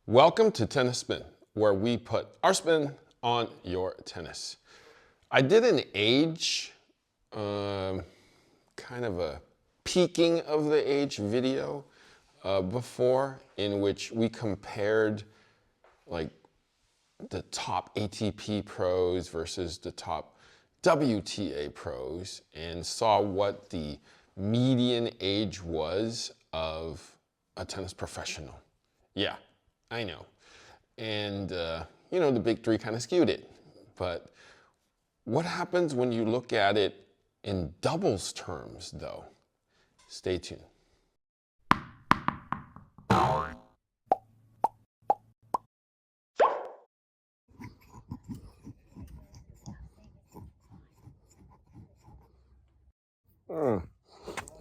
Welcome to Tennis Spin, where we put our spin on your tennis. I did an age, kind of a peaking of the age video before, in which we compared like the top ATP pros versus the top WTA pros and saw what the median age was of a tennis professional. Yeah, I know. And, you know, the big three kind of skewed it. But what happens when you look at it in doubles terms, though? Stay tuned.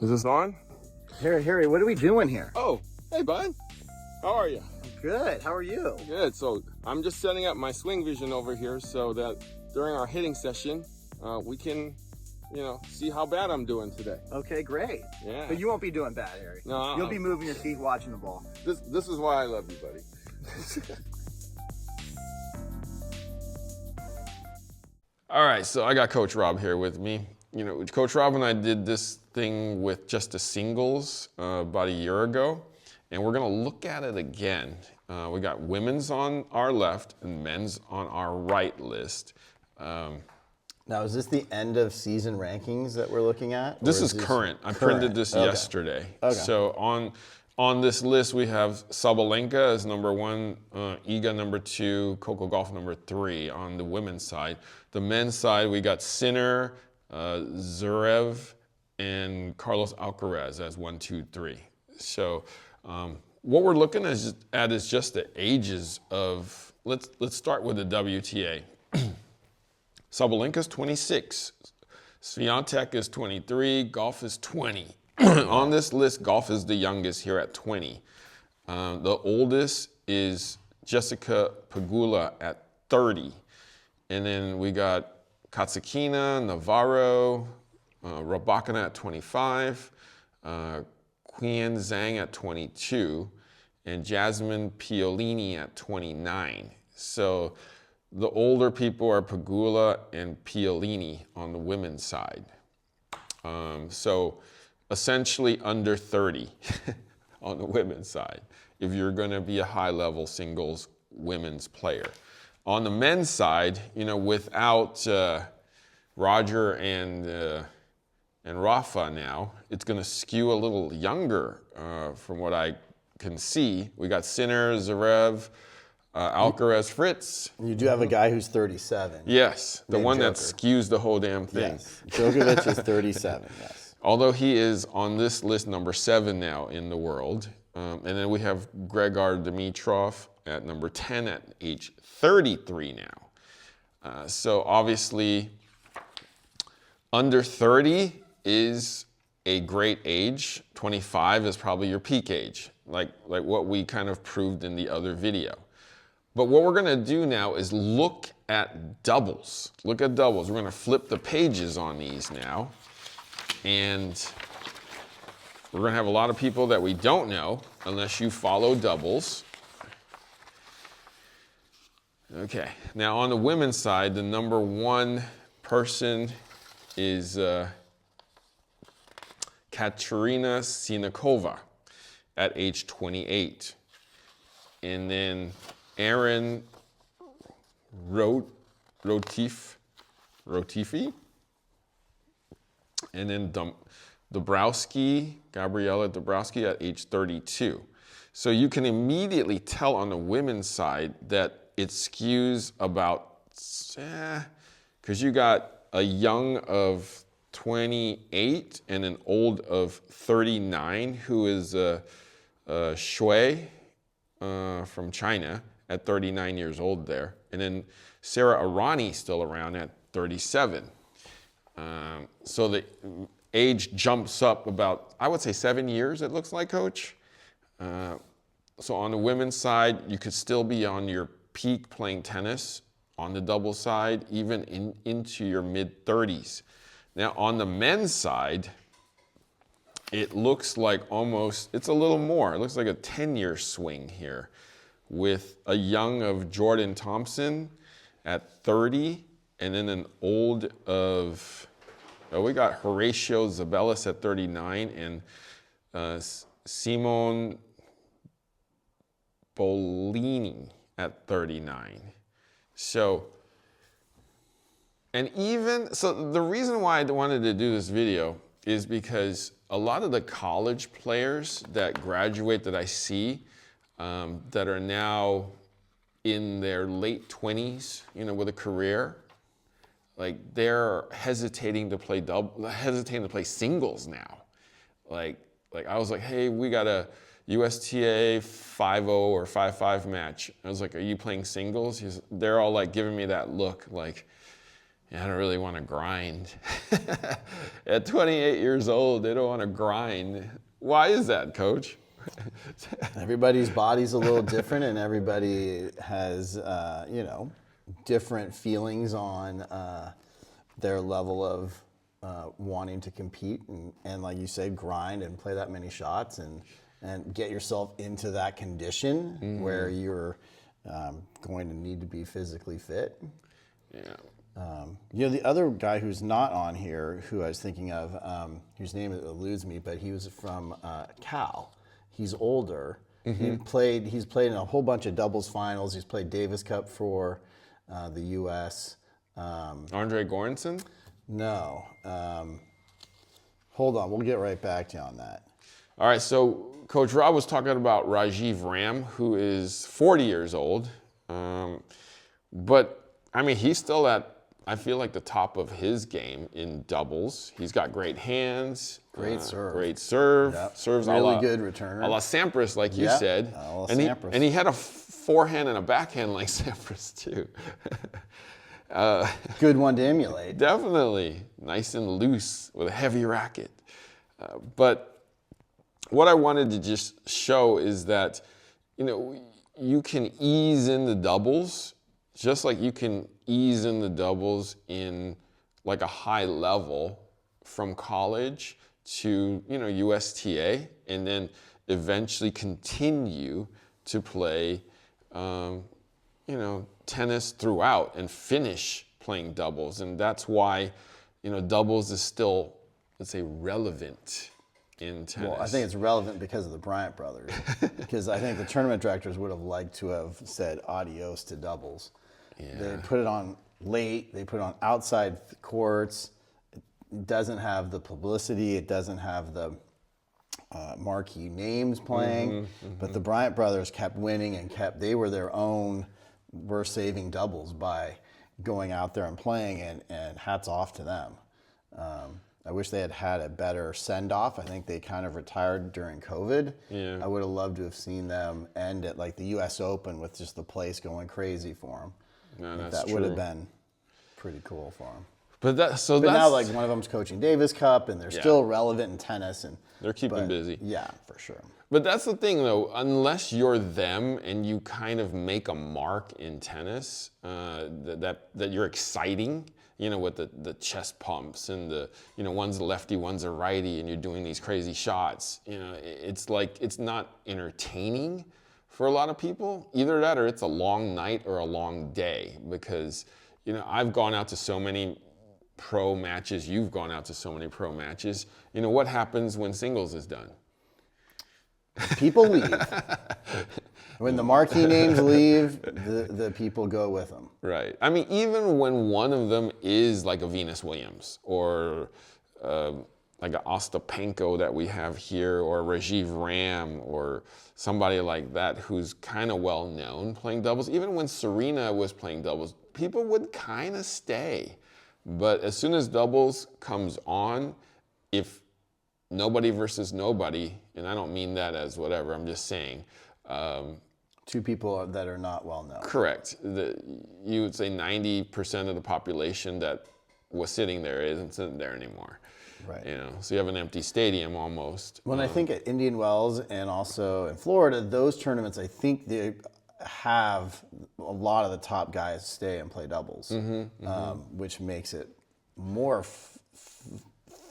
Is this on? Harry, what are we doing here? Oh, hey, bud. How are you? Good, how are you? Good. So I'm just setting up my SwingVision over here so that during our hitting session, we can, you know, see how bad I'm doing today. Okay, great. Yeah. But you won't be doing bad, Harry. No. You'll be moving your feet, watching the ball. This is why I love you, buddy. All right, so I got Coach Rob here with me. You know, Coach Rob and I did this thing with just the singles about a year ago, and we're gonna look at it again. We got women's on our left and men's on our right list. Now, is this the end of season rankings that we're looking at? This is current. I printed this yesterday. Okay. So on this list, we have Sabalenka as number 1, Iga number 2, Coco Gauff number 3 on the women's side. The men's side, we got Sinner, Zverev, and Carlos Alcaraz as 1, 2, 3. So what we're looking at is just the ages of, let's start with the WTA. Sabalenka's 26, Swiatek is 23, Gauff is 20. On this list, Gauff is the youngest here at 20. The oldest is Jessica Pegula at 30. And then we got Katsakina, Navarro, Rybakina at 25, Qian Zhang at 22, and Jasmine Piolini at 29. So the older people are Pegula and Piolini on the women's side. So essentially under 30 on the women's side, if you're gonna be a high-level singles women's player. On the men's side, you know, without Roger and Rafa now, it's gonna skew a little younger from what I can see. We got Sinner, Zverev, Alcaraz, Fritz. You do have a guy who's 37. Yes, the one that Joker. skews the whole damn thing. Yes, Djokovic is 37, yes. Although he is on this list number 7 now in the world. And then we have Grigor Dimitrov at number 10 at age 33 now. So obviously, under 30 is a great age. 25 is probably your peak age, like what we kind of proved in the other video. But what we're gonna do now is look at doubles. Look at doubles. We're gonna flip the pages on these now. And we're gonna have a lot of people that we don't know unless you follow doubles. Okay, now on the women's side, the number 1 person is Katerina Sinakova at age 28. And then Aaron Rotifi, and then Gabriela Dabrowski at age 32. So you can immediately tell on the women's side that it skews about, because you got a young of 28 and an old of 39 who is Shui from China at 39 years old there. And then Sarah Arani still around at 37. So the age jumps up about, I would say 7 years, it looks like, Coach. So on the women's side, you could still be on your peak playing tennis on the doubles side, even into your mid-30s. Now on the men's side, it looks like almost, it's a little more. It looks like a 10-year swing here. with a young of Jordan Thompson at 30, and then an old of, we got Horatio Zabelis at 39, and Simone Bolini at 39. So, and even, so the reason why I wanted to do this video is because a lot of the college players that graduate that I see that are now in their late 20s, with a career, like they're hesitating to play singles now. Like I was like, hey, we got a USTA 5-0 or 5-5 match. I was like, are you playing singles? They're all like giving me that look like, yeah, I don't really want to grind. At 28 years old, they don't want to grind. Why is that, Coach? Everybody's body's a little different, and everybody has, different feelings on their level of wanting to compete and, like you said, grind and play that many shots and get yourself into that condition where you're going to need to be physically fit. Yeah. The other guy who's not on here, who I was thinking of, whose name eludes me, but he was from Cal. He's older. He's played in a whole bunch of doubles finals. He's played Davis Cup for the U.S. Andre Goranson? No. Hold on. We'll get right back to you on that. All right, so Coach Rob was talking about Rajiv Ram, who is 40 years old. But, I mean, he's still at, I feel like, the top of his game in doubles. He's got great hands. Great serve. Great serve. Yep. Serves really good returner. A la Sampras, like you said. A la and Sampras. And he had a forehand and a backhand like Sampras, too. Good one to emulate. Definitely. Nice and loose with a heavy racket. But what I wanted to just show is that, you can ease in the doubles just like you can ease in the doubles in like a high level from college to, USTA, and then eventually continue to play, tennis throughout and finish playing doubles. And that's why, doubles is still, let's say, relevant in tennis. Well, I think it's relevant because of the Bryant brothers. Because I think the tournament directors would have liked to have said adios to doubles. Yeah. They put it on late. They put it on outside courts. It doesn't have the publicity. It doesn't have the marquee names playing. But the Bryant brothers kept winning and they were their own. We're saving doubles by going out there and playing, and hats off to them. I wish they had a better send-off. I think they kind of retired during COVID. Yeah. I would have loved to have seen them end at like the U.S. Open with just the place going crazy for them. No, that's that true. would have been pretty cool for them. But now, like, one of them's coaching Davis Cup, and they're still relevant in tennis, and they're keeping busy. Yeah, for sure. But that's the thing, though. Unless you're them and you kind of make a mark in tennis, that you're exciting, with the chest pumps and the, one's a lefty, one's a righty, and you're doing these crazy shots. It's like it's not entertaining for a lot of people. Either that, or it's a long night or a long day. Because I've gone out to so many pro matches. You've gone out to so many pro matches. What happens when singles is done? People leave. When the marquee names leave, the people go with them. Right. I mean, even when one of them is like a Venus Williams or like an Ostapenko that we have here, or Rajiv Ram, or somebody like that who's kind of well known playing doubles. Even when Serena was playing doubles, people would kind of stay. But as soon as doubles comes on, if nobody versus nobody, and I don't mean that as whatever, I'm just saying. Two people that are not well known. Correct. You would say 90% of the population that was sitting there isn't sitting there anymore. Right. So you have an empty stadium almost. When I think at Indian Wells and also in Florida, those tournaments, I think they have a lot of the top guys stay and play doubles, which makes it more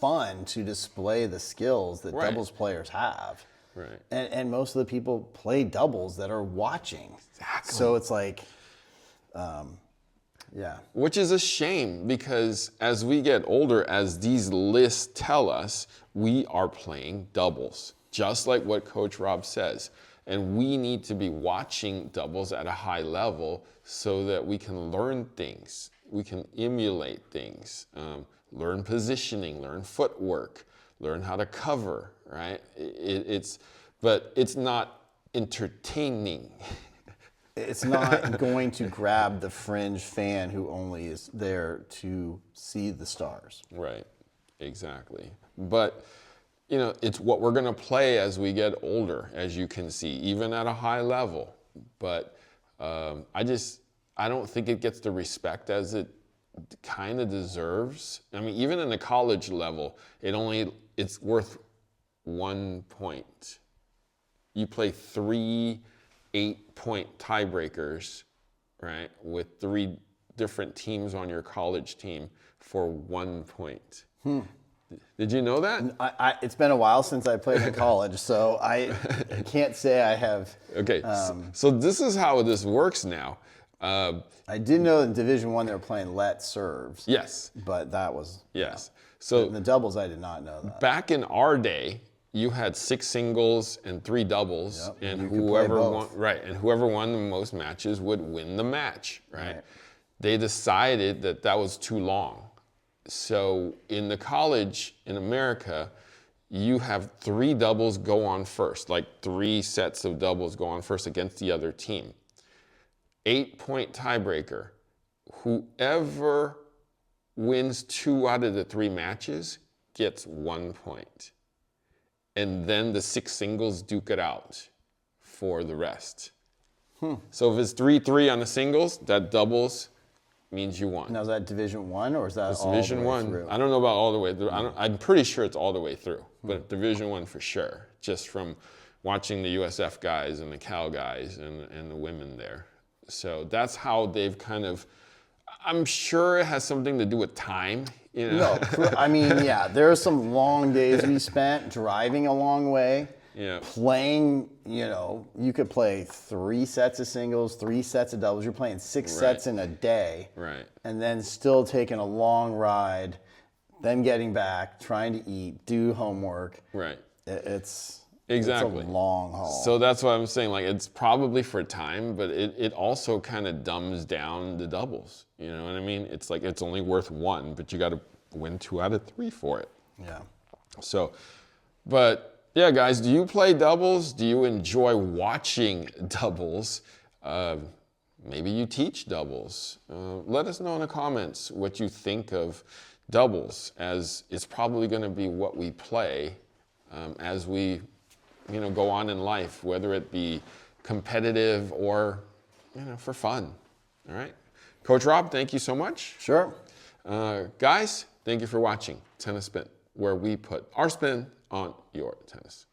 fun to display the skills that doubles players have. Right. And most of the people play doubles that are watching. Exactly. So it's like, yeah. Which is a shame because as we get older, as these lists tell us, we are playing doubles, just like what Coach Rob says. And we need to be watching doubles at a high level so that we can learn things. We can emulate things, learn positioning, learn footwork, learn how to cover, right? But it's not entertaining. It's not going to grab the fringe fan who only is there to see the stars. Right, exactly. But, you know, it's what we're going to play as we get older, as you can see, even at a high level. But I don't think it gets the respect as it kind of deserves. I mean, even in the college level, it's worth 1 point. You play 3 8-point tiebreakers, right, with 3 different teams on your college team for 1 point. Did you know that? It's been a while since I played in college, so I can't say I have. Okay, so this is how this works now. I did know in Division I they were playing let serves. Yes. But that was. Yes. Yeah. So in the doubles, I did not know that. Back in our day, you had 6 singles and 3 doubles, Yep, and you could play both. whoever won the most matches would win the match, right? They decided that was too long. So in the college in America, you have 3 doubles go on first, like 3 sets of doubles go on first against the other team. 8-point tiebreaker. Whoever wins 2 out of the 3 matches gets 1 point. And then the 6 singles duke it out for the rest. So if it's 3-3 on the singles, that doubles means you won. Now, is that Division I or is that It's all Division the way One. through? I don't know about all the way through. I'm pretty sure it's all the way through, but Division One for sure. Just from watching the USF guys and the Cal guys and the women there. So that's how they've kind of. I'm sure it has something to do with time. You know? No, I mean, yeah, there are some long days we spent driving a long way. Yeah. Playing, you could play 3 sets of singles, 3 sets of doubles. You're playing 6 sets in a day. Right. And then still taking a long ride, then getting back, trying to eat, do homework. Right. It's Exactly. a long haul. So that's what I'm saying. Like, it's probably for time, but it also kind of dumbs down the doubles. You know what I mean? It's like it's only worth 1, but you got to win 2 out of 3 for it. Yeah. So, but yeah, guys, do you play doubles? Do you enjoy watching doubles? Maybe you teach doubles. Let us know in the comments what you think of doubles, as it's probably going to be what we play as we go on in life, whether it be competitive or for fun. All right, Coach Rob, thank you so much. Sure. Guys, thank you for watching Tennis Spin, where we put our spin on your tennis.